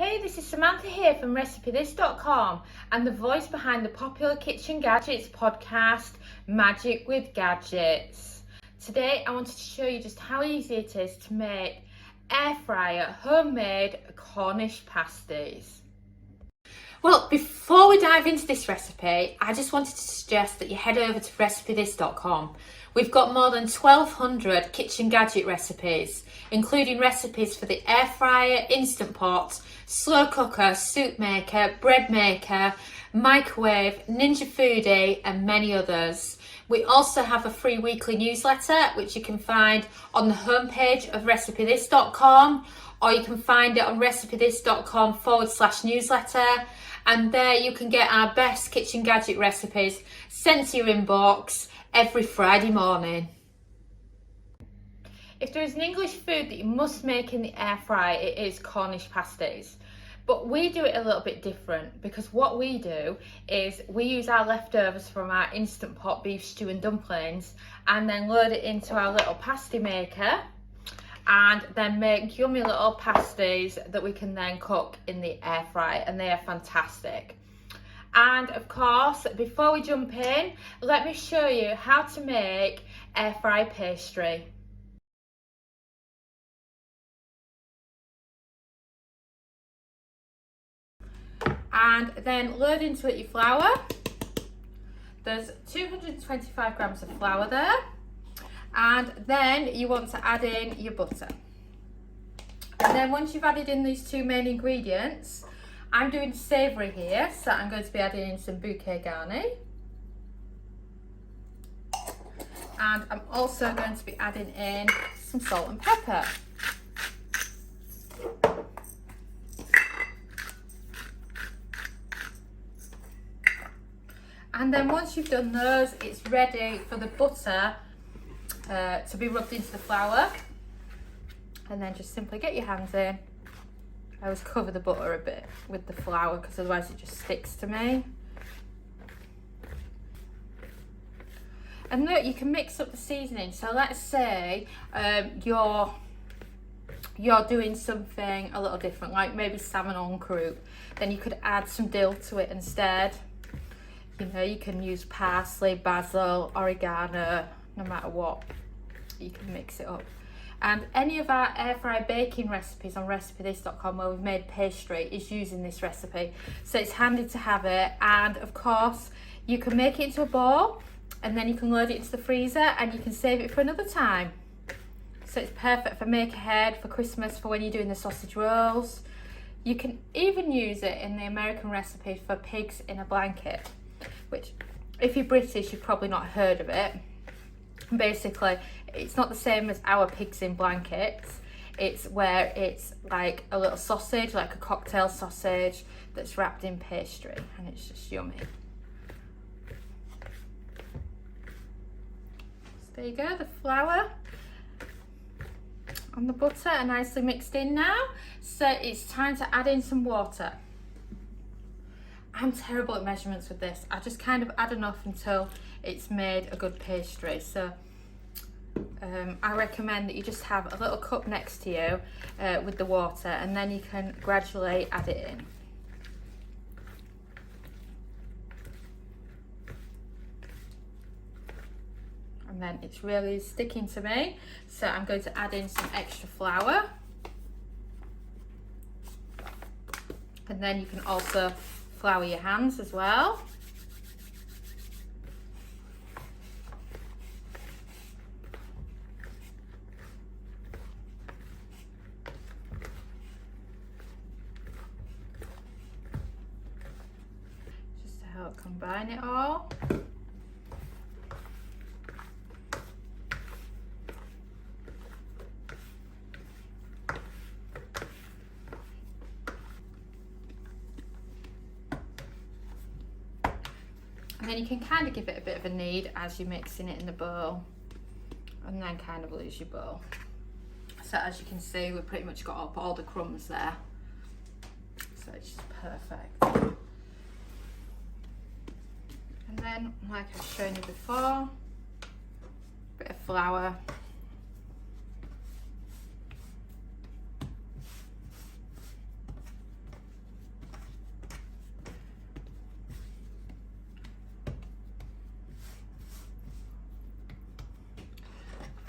Hey, this is Samantha here from RecipeThis.com and the voice behind the popular Kitchen Gadgets podcast, Magic with Gadgets. Today I wanted to show you just how easy it is to make air fryer homemade Cornish pasties. Well, before we dive into this recipe, I just wanted to suggest that you head over to RecipeThis.com. We've got more than 1,200 kitchen gadget recipes, including recipes for the air fryer, instant pot, slow cooker, soup maker, bread maker, microwave, Ninja Foodie, and many others. We also have a free weekly newsletter, which you can find on the homepage of RecipeThis.com, or you can find it on RecipeThis.com/newsletter. And there you can get our best kitchen gadget recipes sent to your inbox every Friday morning. If there is an English food that you must make in the air fryer, it is Cornish pasties. But we do it a little bit different, because what we do is we use our leftovers from our instant pot beef stew and dumplings and then load it into our little pasty maker and then make yummy little pasties that we can then cook in the air fryer, and they are fantastic. And of course, before we jump in, let me show you how to make air fry pastry. And then load into it your flour. There's 225 grams of flour there. And then you want to add in your butter. And then once you've added in these two main ingredients, I'm doing savoury here, so I'm going to be adding in some bouquet garni. And I'm also going to be adding in some salt and pepper. And then once you've done those, it's ready for the butter to be rubbed into the flour. And then just simply get your hands in. I always cover the butter a bit with the flour because otherwise it just sticks to me. And look, you can mix up the seasoning. So let's say you're doing something a little different, like maybe salmon en croûte. Then you could add some dill to it instead. You know, you can use parsley, basil, oregano, no matter what. You can mix it up. And any of our air fry baking recipes on RecipeThis.com where we've made pastry is using this recipe. So it's handy to have it. And of course, you can make it into a ball and then you can load it into the freezer and you can save it for another time. So it's perfect for make ahead, for Christmas, for when you're doing the sausage rolls. You can even use it in the American recipe for pigs in a blanket, which if you're British, you've probably not heard of it. Basically, it's not the same as our pigs in blankets. It's where it's like a little sausage, like a cocktail sausage that's wrapped in pastry, and it's just yummy. So there you go, the flour and the butter are nicely mixed in now. So it's time to add in some water. I'm terrible at measurements with this. I just kind of add enough until it's made a good pastry. So I recommend that you just have a little cup next to you with the water, and then you can gradually add it in. And then it's really sticking to me, so I'm going to add in some extra flour. And then you can also flour your hands as well. Just to help combine it all. And then you can kind of give it a bit of a knead as you're mixing it in the bowl, and then kind of lose your bowl. So as you can see, we've pretty much got up all the crumbs there. So it's just perfect. And then, like I've shown you before, a bit of flour.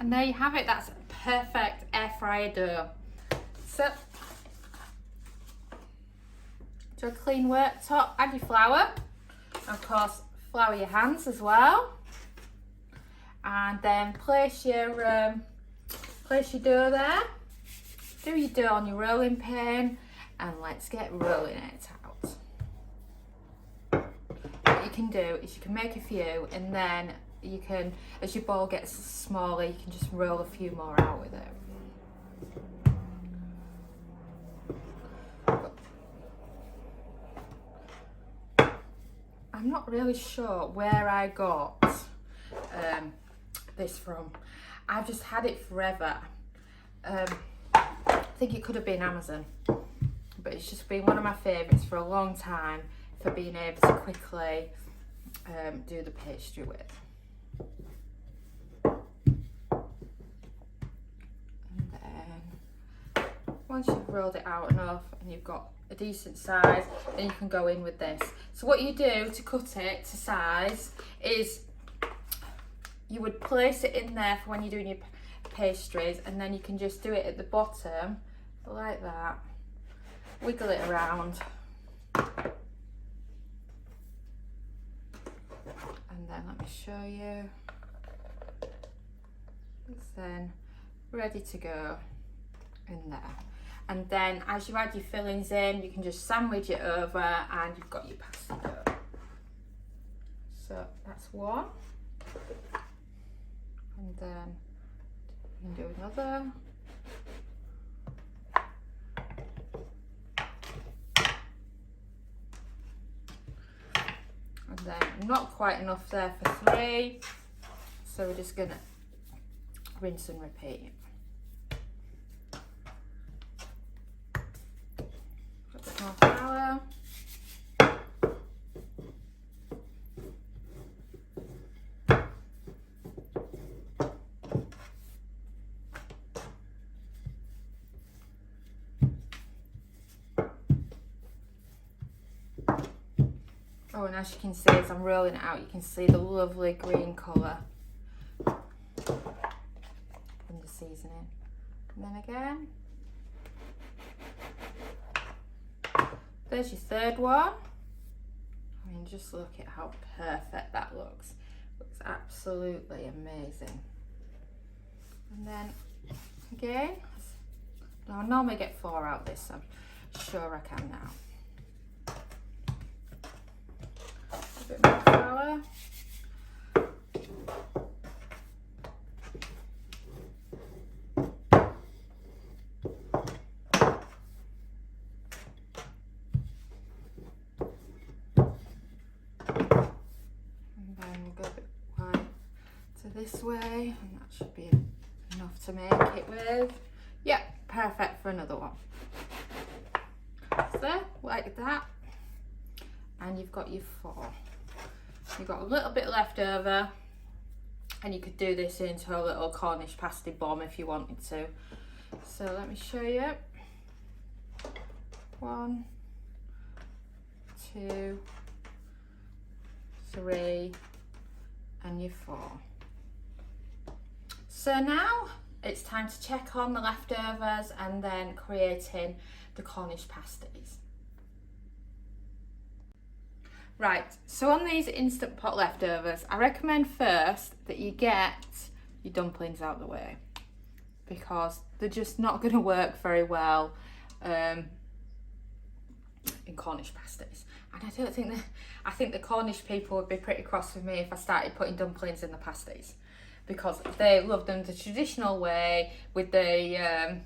And there you have it, that's a perfect air fryer dough. So, to a clean worktop, add your flour. Of course, flour your hands as well. And then place your dough there. Do your dough on your rolling pin, and let's get rolling it out. What you can do is you can make a few, and then you can, as your ball gets smaller, you can just roll a few more out with it. I'm not really sure where I got this from. I've just had it forever. I think it could have been Amazon, but it's just been one of my favourites for a long time for being able to quickly do the pastry with. And then once you've rolled it out enough and you've got a decent size, then you can go in with this. So what you do to cut it to size is you would place it in there for when you're doing your pastries, and then you can just do it at the bottom like that, wiggle it around, and then let me show you. It's then ready to go in there. And then as you add your fillings in, you can just sandwich it over and you've got your pasta dough. So that's one. And then you can do another. And then not quite enough there for 3. So we're just gonna rinse and repeat. More flour. Oh, and as you can see, as I'm rolling it out, you can see the lovely green colour from the seasoning. And then again. There's your third one. I mean, just look at how perfect that looks. Looks absolutely amazing. And then again, now I normally get 4 out of this, so I'm sure I can now. A bit more flour. This way, and that should be enough to make it with. Yep, perfect for another one. So, like that, and you've got your 4. You've got a little bit left over, and you could do this into a little Cornish pasty bomb if you wanted to. So let me show you. 1, 2, 3, and your 4. So now it's time to check on the leftovers and then creating the Cornish pasties. Right, so on these Instant Pot leftovers, I recommend first that you get your dumplings out of the way, because they're just not going to work very well in Cornish pasties. And I think the Cornish people would be pretty cross with me if I started putting dumplings in the pasties, because they love them the traditional way with the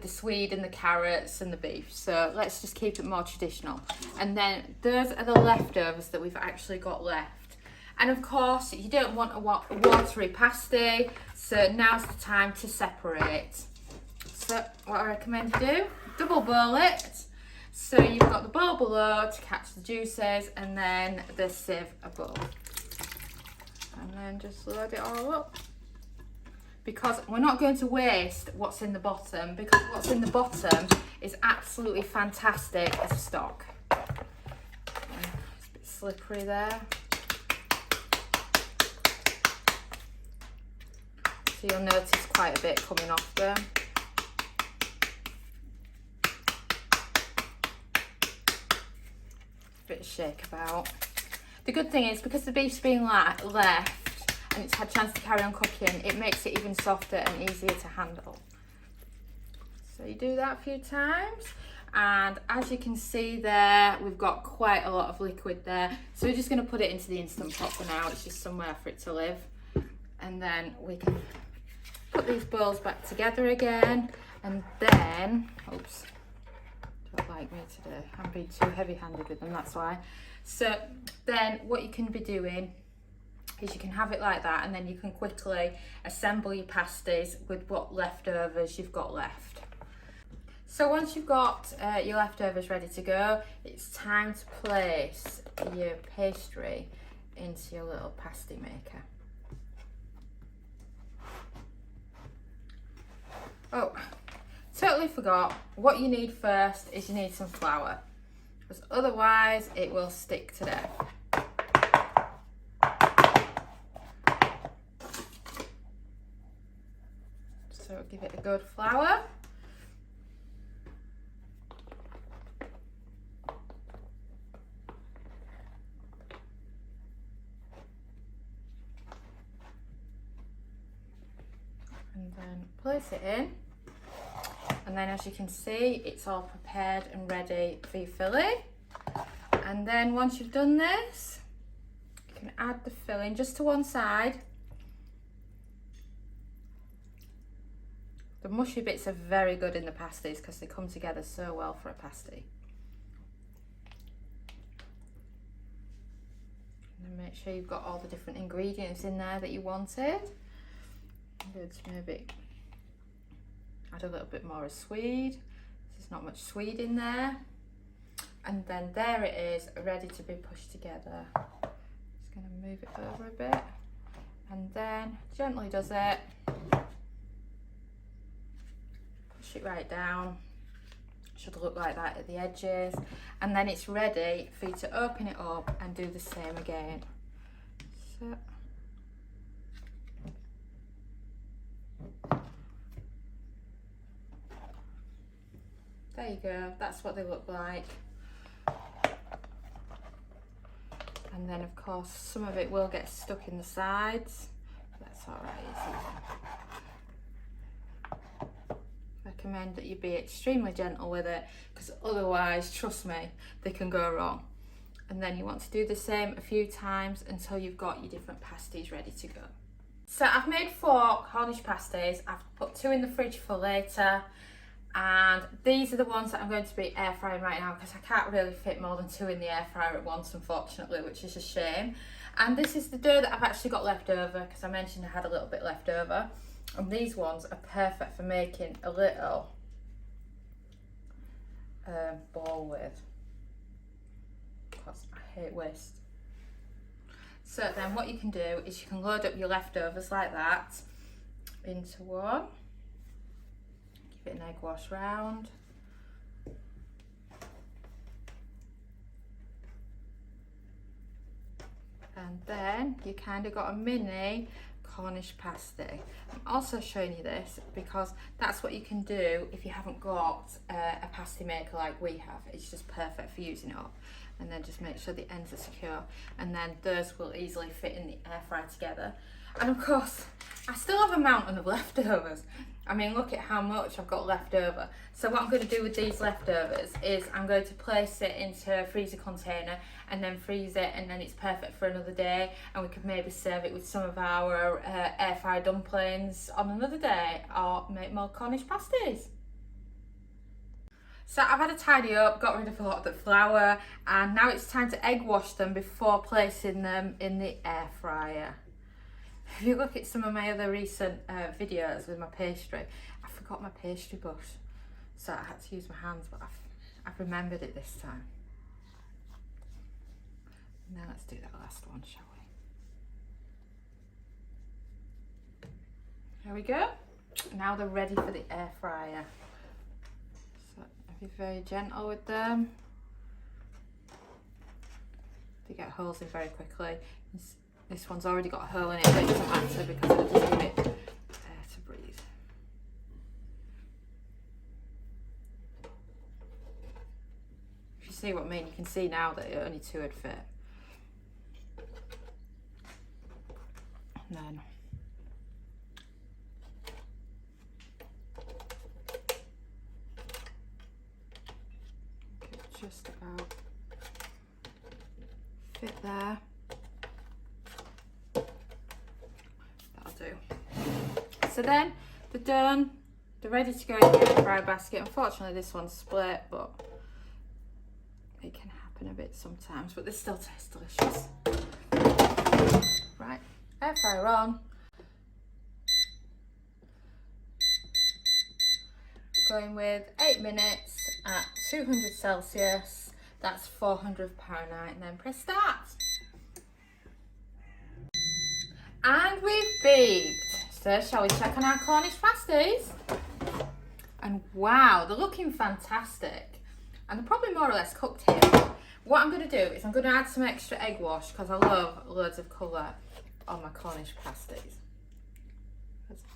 swede and the carrots and the beef. So let's just keep it more traditional. And then those are the leftovers that we've actually got left. And of course, you don't want a watery pasty, so now's the time to separate. So what I recommend you do, double boil it. So you've got the bowl below to catch the juices, and then the sieve above. And then just load it all up, because we're not going to waste what's in the bottom, because what's in the bottom is absolutely fantastic as a stock. It's a bit slippery there. So So you'll notice quite a bit coming off them. Bit of shake about. The good thing is, because the beef's been left and it's had a chance to carry on cooking, it makes it even softer and easier to handle. So you do that a few times, and as you can see there, we've got quite a lot of liquid there. So we're just going to put it into the Instant Pot for now. It's just somewhere for it to live, and then we can put these bowls back together again, and then, oops, don't like me today, I'm being too heavy-handed with them, that's why. So then what you can be doing is you can have it like that, and then you can quickly assemble your pasties with what leftovers you've got left. So once you've got your leftovers ready to go, it's time to place your pastry into your little pasty maker. Oh, totally forgot, what you need first is you need some flour, because otherwise it will stick to death. So give it a good flour. And then place it in. And then, as you can see, it's all prepared and ready for your filling. And then once you've done this, you can add the filling just to one side. The mushy bits are very good in the pasties because they come together so well for a pasty. And then make sure you've got all the different ingredients in there that you wanted. I'm going to maybe add a little bit more of swede. There's not much swede in there. And then there it is, ready to be pushed together. Just going to move it over a bit. And then gently does it. Push it right down. Should look like that at the edges. And then it's ready for you to open it up and do the same again. So. There you go, that's what they look like. And then of course some of it will get stuck in the sides. That's alright. Recommend that you be extremely gentle with it, because otherwise, trust me, they can go wrong. And then you want to do the same a few times until you've got your different pasties ready to go. So I've made 4 Cornish pasties. I've put 2 in the fridge for later. And these are the ones that I'm going to be air frying right now, because I can't really fit more than 2 in the air fryer at once, unfortunately, which is a shame. And this is the dough that I've actually got left over, because I mentioned I had a little bit left over. And these ones are perfect for making a little ball with, because I hate waste. So then what you can do is you can load up your leftovers like that into one. Give it an egg wash round. And then you kind of got a mini Cornish pasty. I'm also showing you this because that's what you can do if you haven't got a pasty maker like we have. It's just perfect for using it up. And then just make sure the ends are secure, and then those will easily fit in the air fryer together. And of course, I still have a mountain of leftovers. I mean, look at how much I've got left over. So what I'm going to do with these leftovers is I'm going to place it into a freezer container and then freeze it, and then it's perfect for another day, and we could maybe serve it with some of our air fry dumplings on another day, or make more Cornish pasties. So I've had a tidy up, got rid of a lot of the flour, and now it's time to egg wash them before placing them in the air fryer. If you look at some of my other recent videos with my pastry, I forgot my pastry brush, so I had to use my hands, but I've remembered it this time. And then let's do that last one, shall we? There we go. Now they're ready for the air fryer. So be very gentle with them. They get holes in very quickly. This one's already got a hole in it, but it doesn't matter because it'll just give it see what I mean, you can see now that only 2 would fit. And then just about fit there. That'll do. So then they're done. They're ready to go in the air fry basket. Unfortunately, this one's split, but it can happen a bit sometimes, but they still taste delicious. Right, air fryer on. Going with 8 minutes at 200 Celsius. That's 400 Fahrenheit, and then press start. And we've beeped. So shall we check on our Cornish pasties? And wow, they're looking fantastic. And they're probably more or less cooked here. What I'm going to do is I'm going to add some extra egg wash because I love loads of colour on my Cornish pasties.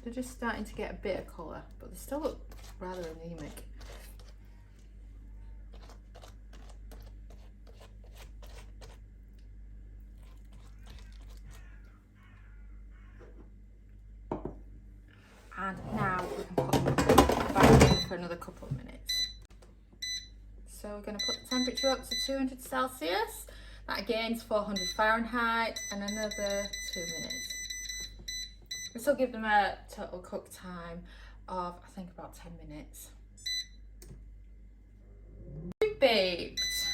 They're just starting to get a bit of colour, but they still look rather anemic. And now we can put them back in for another couple of minutes. So we're going to put the temperature up to 200 Celsius. That again is 400 Fahrenheit, and another 2 minutes. This will give them a total cook time of, I think, about 10 minutes. Baked.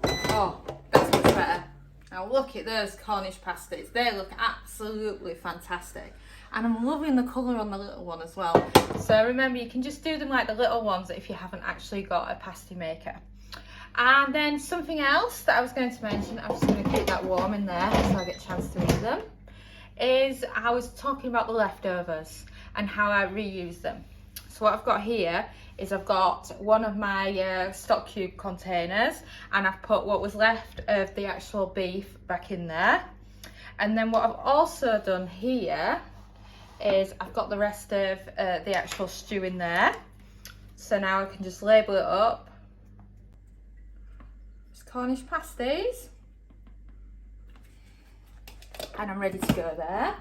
Oh, that's much better. Now look at those Cornish pasties. They look absolutely fantastic. And I'm loving the colour on the little one as well. So remember, you can just do them like the little ones if you haven't actually got a pasty maker. And then something else that I was going to mention, I'm just going to keep that warm in there so I get a chance to eat them, is I was talking about the leftovers and how I reuse them. So what I've got here is I've got one of my stock cube containers, and I've put what was left of the actual beef back in there. And then what I've also done here is I've got the rest of the actual stew in there. So now I can just label it up. It's Cornish pasties. And I'm ready to go there.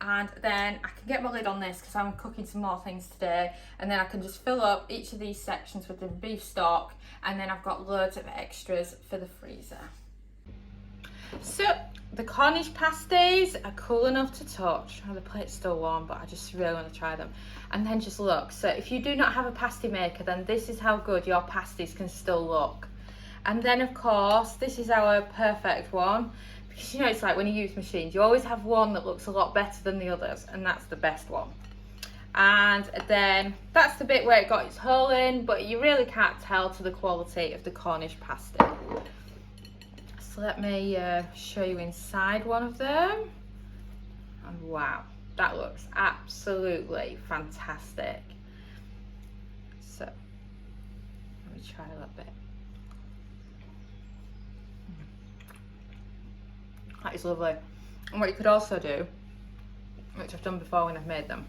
And then I can get my lid on this because I'm cooking some more things today, and then I can just fill up each of these sections with the beef stock, and then I've got loads of extras for the freezer. So the Cornish pasties are cool enough to touch. Oh, the plate's still warm, but I just really want to try them. And then just look. So if you do not have a pasty maker, then this is how good your pasties can still look. And then of course, this is our perfect one. Because you know, it's like when you use machines, you always have one that looks a lot better than the others, and that's the best one. And then that's the bit where it got its hole in, but you really can't tell to the quality of the Cornish pasty. So let me show you inside one of them. And wow, that looks absolutely fantastic. So let me try a little bit. That is lovely. And what you could also do, which I've done before when I've made them,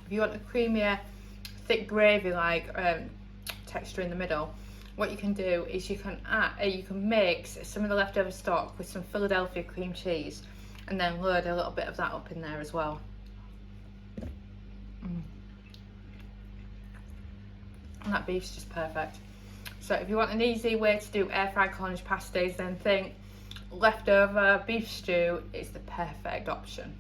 if you want a creamier, thick gravy like texture in the middle, what you can do is you can mix some of the leftover stock with some Philadelphia cream cheese, and then load a little bit of that up in there as well. And that beef's just perfect. So if you want an easy way to do air fried Cornish pasties, then think leftover beef stew is the perfect option.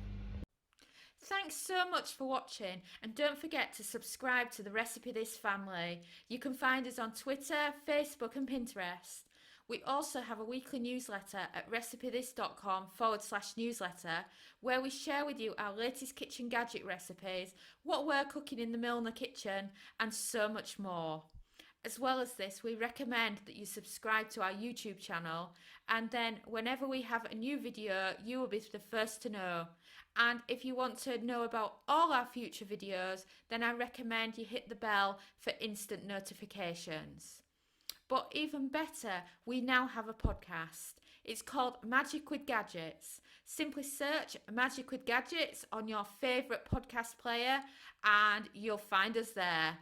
Thanks so much for watching, and don't forget to subscribe to the Recipe This family. You can find us on Twitter, Facebook and Pinterest. We also have a weekly newsletter at recipethis.com/newsletter, where we share with you our latest kitchen gadget recipes, what we're cooking in the Milner kitchen, and so much more. As well as this, we recommend that you subscribe to our YouTube channel, and then whenever we have a new video, you will be the first to know. And if you want to know about all our future videos, then I recommend you hit the bell for instant notifications. But even better, we now have a podcast. It's called Magic with Gadgets. Simply search Magic with Gadgets on your favourite podcast player and you'll find us there.